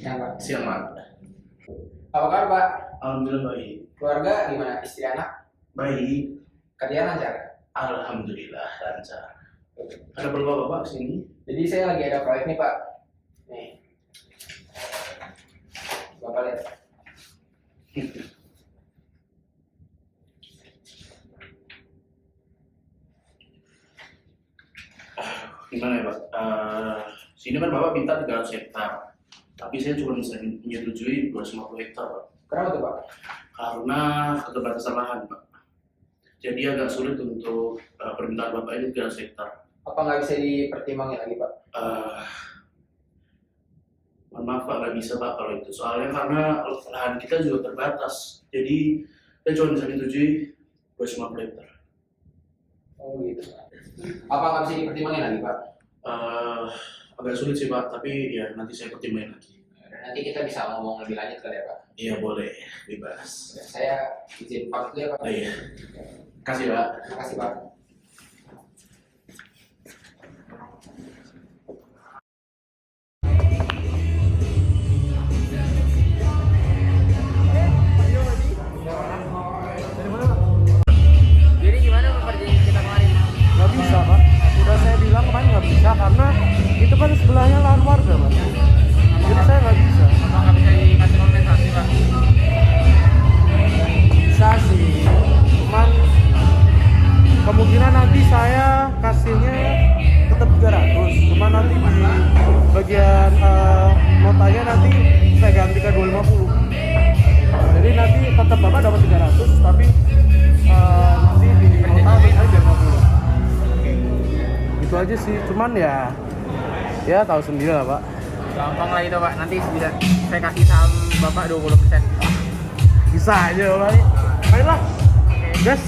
Ya, Pak. Siang, Mak. Apa kabar, Pak? Alhamdulillah baik. Keluarga gimana? Istri anak? Baik. Kerjaan lancar? Alhamdulillah lancar. Ada perlu apa Pak kesini? Jadi saya lagi ada proyek nih, Pak. Nih. Bapak lihat. Gimana ya Pak? Sini kan Bapak minta 300 hektar. Tapi saya cuma bisa menyetujui 250 hektar Pak. Kenapa tuh, Pak? Karena keterbatasan lahan Pak. Jadi agak sulit untuk permintaan Bapak ini 300 hektar. Apa nggak bisa dipertimbangin lagi, Pak? Mohon maaf Pak, nggak bisa Pak kalau itu. Soalnya karena lahan kita juga terbatas. Jadi saya cuma bisa menyetujui 250 hektar. Oh gitu, Pak. Apa nggak bisa dipertimbangin lagi, Pak? Agak sulit sih Pak, tapi ya nanti saya pertimbangin lagi. Nanti kita bisa ngomong lebih lanjut kali ya, Pak. Iya boleh, bebas. Ya, saya izin pamit dulu ya, Pak. Oh iya, kasih Pak. Terima kasih, Pak. Jadi gimana perjanjian kita kemarin? Nggak bisa Pak, udah saya bilang kemarin nggak bisa karena itu kan sebelahnya lahan warga Pak. Jadi saya nggak bisa. Apa nggak bisa dikasih kompensasi Pak? Bisa sih, cuman kemungkinan nanti saya kasihnya tetap 300, cuman nanti di bagian notanya nanti saya ganti ke 250. Jadi nanti tetap Bapak dapat 300, tapi nanti di nota saya 250. Itu aja sih, cuman ya tahu sendiri lah Pak. Gampang lah itu Pak, nanti bisa saya kasih saham Bapak 20%. Bisa aja Bapak nih. Ayolah, gas.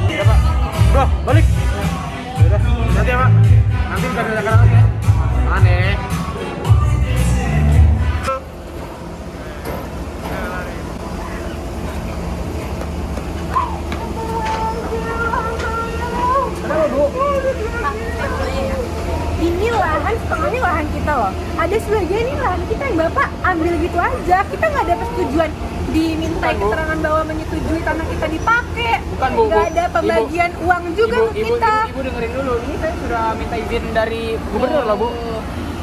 Iya Pak, Udah, balik. Udah. nanti ya Pak, nanti bisa dilakukan lagi ya. Aneh. Kenapa Bu? Ini lahan setengahnya lahan kita loh. Ada sebagian ini lahan kita yang Bapak ambil gitu aja. Kita nggak ada persetujuan dimintai Bukan, Bu. keterangan bahwa menyetujui tanah kita dipakai. Bukan, Bu, Nggak Bu. ada pembagian uang juga ke kita. Ibu dengerin dulu, ini saya sudah minta izin dari gubernur loh Bu.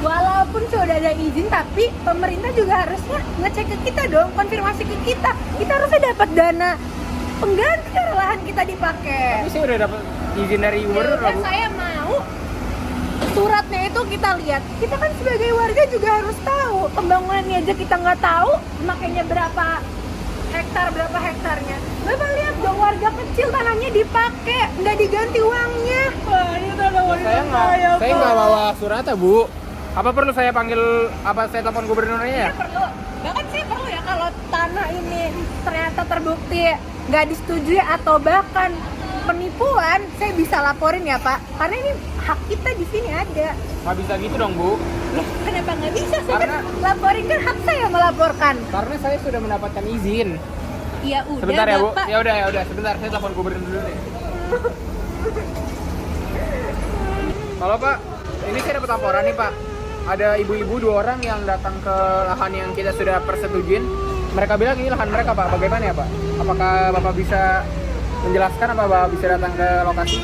Walaupun sudah ada izin, tapi pemerintah juga harusnya ngecek ke kita dong, konfirmasi ke kita. Kita harusnya dapat dana pengganti karena lahan kita dipakai. Tapi saya udah dapat izin dari gubernur loh Dan Bu. saya mau suratnya itu kita lihat. Kita kan sebagai warga juga harus tahu. Pembangunannya aja kita nggak tahu, makanya berapa hektarnya. Bapak lihat dong, warga kecil tanahnya dipakai, nggak diganti uangnya. Wah, ini tanah warga Saya nggak bawa suratnya Bu. Apa perlu saya panggil, apa saya telepon gubernurnya ya? Saya perlu, bahkan saya perlu ya kalau tanah ini ternyata terbukti nggak disetujui atau bahkan penipuan, saya bisa laporin ya Pak, karena ini hak kita di sini ada. Nggak bisa gitu dong Bu. Loh, kenapa nggak bisa? Saya kan Karena- laporin, kan hak saya melaporkan. Karena saya sudah mendapatkan izin. Ya udah, Sebentar ya Bu. Bapak. Ya udah, sebentar saya telepon gubernur dulu deh. Halo Pak, ini saya dapat laporan nih Pak. Ada ibu-ibu 2 orang yang datang ke lahan yang kita sudah persetujuin. Mereka bilang ini lahan mereka Pak. Bagaimana ya Pak? Apakah Bapak bisa menjelaskan, apa Bapak bisa datang ke lokasi?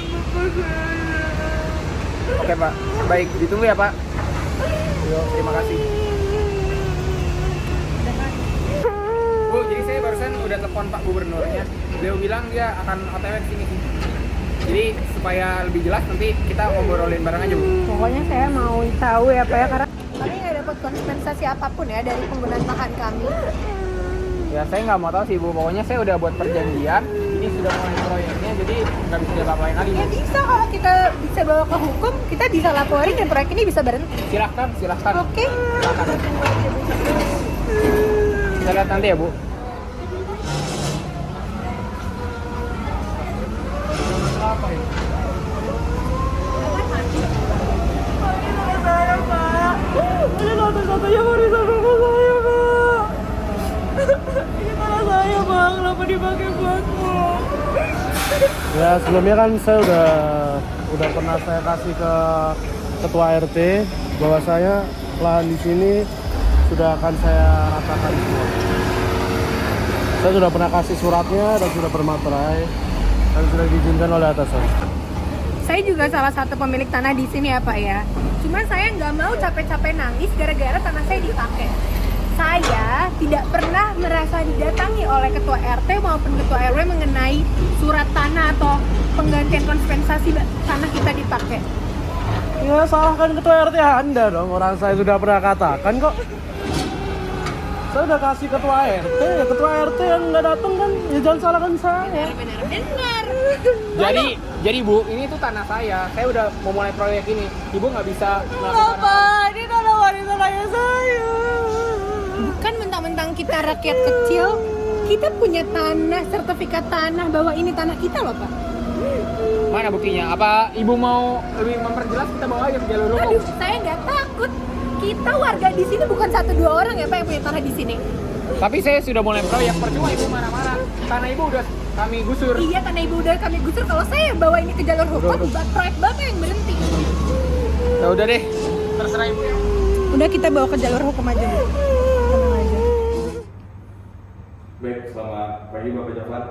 Oke Pak, baik, ditunggu ya Pak. Yo, terima kasih. Bu, jadi saya barusan udah telepon Pak Gubernurnya. Beliau bilang dia akan OTW ke sini. Jadi supaya lebih jelas nanti kita ngobrolin bareng aja Bu. Pokoknya saya mau tahu ya Pak ya, karena kami nggak dapat kompensasi apapun ya dari penggunaan lahan kami. Ya saya nggak mau tahu sih Bu, pokoknya saya udah buat perjanjian. Ini sudah mulai proyeknya, jadi nggak bisa diapa-apain lagi. Ya bisa, kalau kita bisa bawa ke hukum, kita bisa laporin dan proyek ini bisa berhenti. Silahkan. Oke. Kita lihat nanti ya Bu. Ini satu-satunya warisan rumah saya Pak. Ini tanah saya Bang, aku dipakai buat mall. Ya sebelumnya kan saya udah pernah saya kasih ke ketua RT bahwa saya lahan di sini sudah akan saya ratakan semua. Saya sudah pernah kasih suratnya dan sudah bermaterai dan sudah diizinkan oleh atasan. Saya juga salah satu pemilik tanah di sini ya Pak ya. Cuma saya nggak mau capek-capek nangis gara-gara tanah saya dipakai. Saya tidak pernah merasa didatangi oleh ketua RT maupun ketua RW mengenai surat tanah atau penggantian kompensasi tanah kita dipakai. Ya salahkan ketua RT Anda dong, orang saya sudah pernah katakan kok. Saya udah kasih ketua RT, ya ketua RT yang nggak datang kan, ya jangan salahkan saya. Benar. Jadi Bu, ini tuh tanah saya udah mau mulai proyek ini. Ibu nggak bisa melakukan Bapak, ini tanah warisan ayah saya. Bukan mentang-mentang kita rakyat kecil, kita punya tanah, sertifikat tanah bahwa ini tanah kita loh Pak. Mana buktinya? Apa Ibu mau lebih memperjelas, kita bawa aja ke jalur hukum? Aduh, saya nggak takut. Kita warga di sini bukan 1-2 orang ya Pak yang punya tanah di sini. Tapi saya sudah mulai proyek, percuma Ibu marah-marah. Tanah Ibu udah kami gusur. Iya, tanah Ibu udah kami gusur. Kalau saya bawa ini ke jalur hukum, proyek Bapak yang berhenti. Ya udah deh, terserah Ibu ya. Udah kita bawa ke jalur hukum aja Bu. Tenang aja. Baik, selamat pagi Bapak Jafar.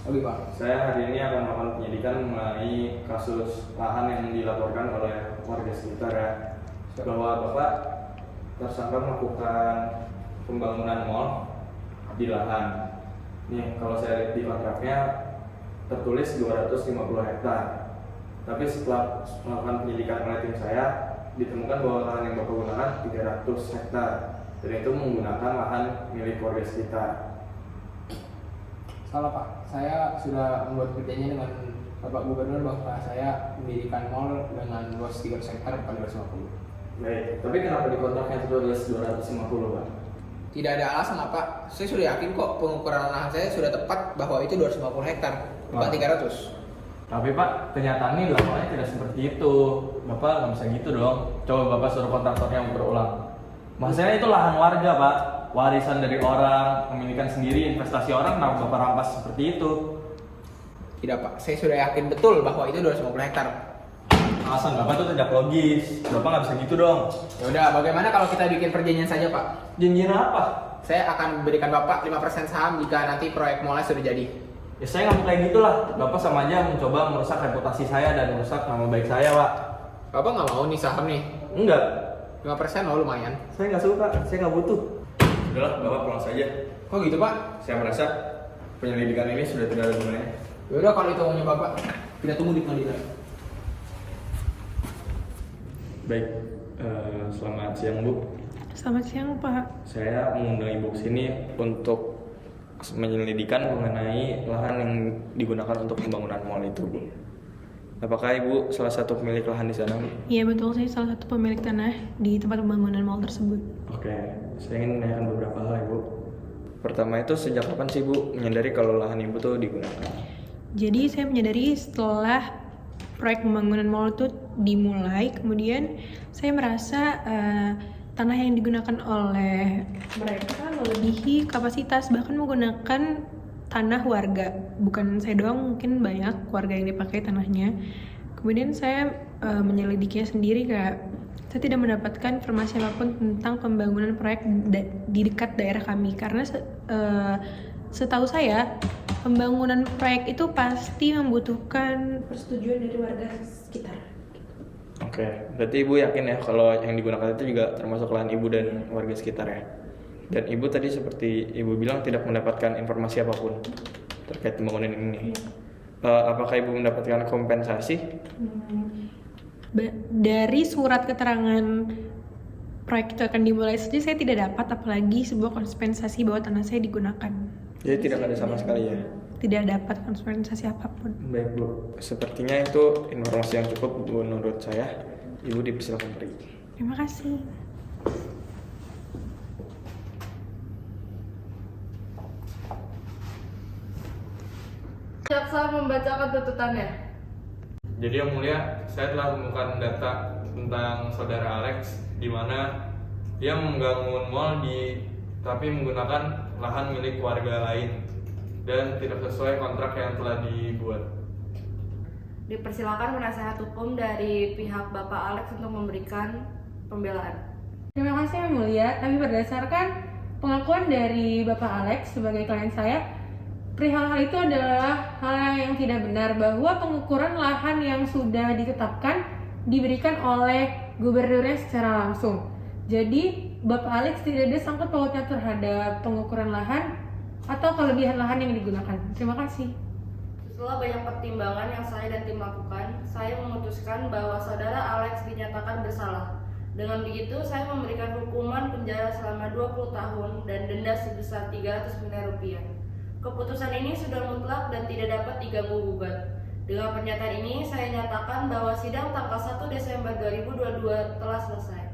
Oke Pak. Saya hari ini akan melakukan penyidikan mengenai kasus lahan yang dilaporkan oleh warga sekitar ya. Bahwa Bapak tersangka melakukan pembangunan mall di lahan. Nih, kalau saya lihat di kontraknya tertulis 250 hektar. Tapi setelah melakukan penyidikan oleh tim saya, ditemukan bahwa lahan yang Bapak gunakan 300 hektar. Dan itu menggunakan lahan milik warga sekitar. Salah Pak, saya sudah membuat perjanjian dengan Bapak Gubernur bahwa saya mendirikan mall dengan luas 300 hektar bukan 250. Baik, tapi kenapa di kontraknya tertulis 250 Pak? Tidak ada alasan apa. Saya sudah yakin kok pengukuran lahan saya sudah tepat bahwa itu 250 hektar, bukan 300. Tapi Pak, kenyataannya laporannya tidak seperti itu. Bapak nggak bisa gitu dong. Coba Bapak suruh kontraktornya berulang. Maksudnya itu lahan warga Pak, warisan dari orang, pemilikan sendiri, investasi orang, kenapa Bapak rampas seperti itu? Tidak Pak, saya sudah yakin betul bahwa itu 250 hektar. Alasan Bapak itu tidak logis. Bapak nggak bisa gitu dong. Ya udah, bagaimana kalau kita bikin perjanjian saja Pak? Janjian apa? Saya akan berikan Bapak 5% saham jika nanti proyek mallnya sudah jadi. Ya saya nggak mau kayak gitulah. Bapak sama aja mencoba merusak reputasi saya dan merusak nama baik saya Pak. Bapak nggak mau nih saham nih? Enggak. 5% loh lumayan. Saya nggak suka. Saya nggak butuh. Udahlah, Bapak pulang saja. Kok gitu Pak? Saya merasa penyelidikan ini sudah tidak ada gunanya. Ya udah kalau itu maunya Bapak, kita tunggu di pengadilan. Baik, selamat siang Bu. Selamat siang Pak. Saya mengundang Ibu ke sini untuk menyelidikan mengenai lahan yang digunakan untuk pembangunan mall itu Bu. Apakah Ibu salah satu pemilik lahan di sana Bu? Iya betul, saya salah satu pemilik tanah di tempat pembangunan mall tersebut. Oke, saya ingin menanyakan beberapa hal Ibu. Pertama itu sejak kapan sih Bu menyadari kalau lahan Ibu tuh digunakan? Jadi saya menyadari setelah proyek pembangunan mall itu dimulai, kemudian saya merasa tanah yang digunakan oleh mereka melebihi kapasitas, bahkan menggunakan tanah warga. Bukan saya doang, mungkin banyak warga yang dipakai tanahnya. Kemudian saya menyelidikinya sendiri, saya tidak mendapatkan informasi apapun tentang pembangunan proyek di dekat daerah kami, karena setahu saya pembangunan proyek itu pasti membutuhkan persetujuan dari warga sekitar. Oke, berarti Ibu yakin ya kalau yang digunakan itu juga termasuk lahan Ibu dan warga sekitar ya? Dan Ibu tadi seperti Ibu bilang tidak mendapatkan informasi apapun terkait pembangunan ini. Apakah Ibu mendapatkan kompensasi? Dari surat keterangan proyek itu akan dimulai saja saya tidak dapat, apalagi sebuah kompensasi bahwa tanah saya digunakan. Jadi tidak ada sama sekali ya? Tidak dapat kompensasi apapun. Baik Bu, sepertinya itu informasi yang cukup menurut saya. Ibu dipersilakan pergi. Terima kasih. Jaksa membacakan tuntutannya. Jadi Yang Mulia, saya telah menemukan data tentang saudara Alex di mana dia membangun mall tapi menggunakan lahan milik warga lain. dan tidak sesuai kontrak yang telah dibuat. Dipersilakan penasehat hukum dari pihak Bapak Alex untuk memberikan pembelaan. Terima kasih Yang Mulia, tapi berdasarkan pengakuan dari Bapak Alex sebagai klien saya, perihal hal itu adalah hal yang tidak benar bahwa pengukuran lahan yang sudah ditetapkan diberikan oleh gubernurnya secara langsung. Jadi Bapak Alex tidak ada sangkut pautnya terhadap pengukuran lahan atau kelebihan lahan yang digunakan. Terima kasih. Setelah banyak pertimbangan yang saya dan tim lakukan, saya memutuskan bahwa saudara Alex dinyatakan bersalah. Dengan begitu, saya memberikan hukuman penjara selama 20 tahun dan denda sebesar 300 miliar rupiah. Keputusan ini sudah mutlak dan tidak dapat diganggu-gugat. Dengan pernyataan ini, saya nyatakan bahwa sidang tanggal 1 Desember 2022 telah selesai.